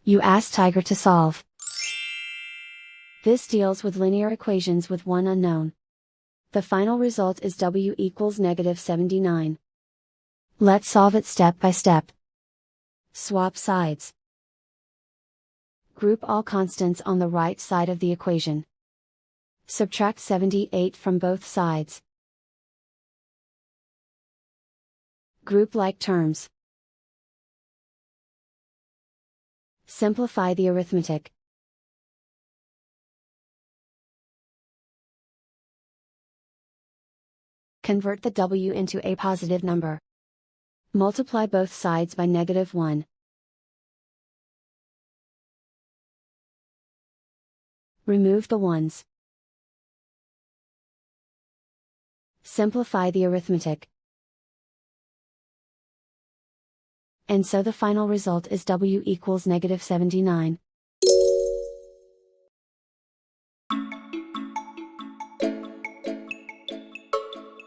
You ask Tiger to solve. This deals with linear equations with one unknown. The final result is w equals -79. Let's solve it step by step. Swap sides. Group all constants on the right side of the equation. Subtract 78 from both sides. Group like terms. Simplify the arithmetic. Convert the w into a positive number. Multiply both sides by -1. Remove the ones. Simplify the arithmetic. And so the final result is w equals -79.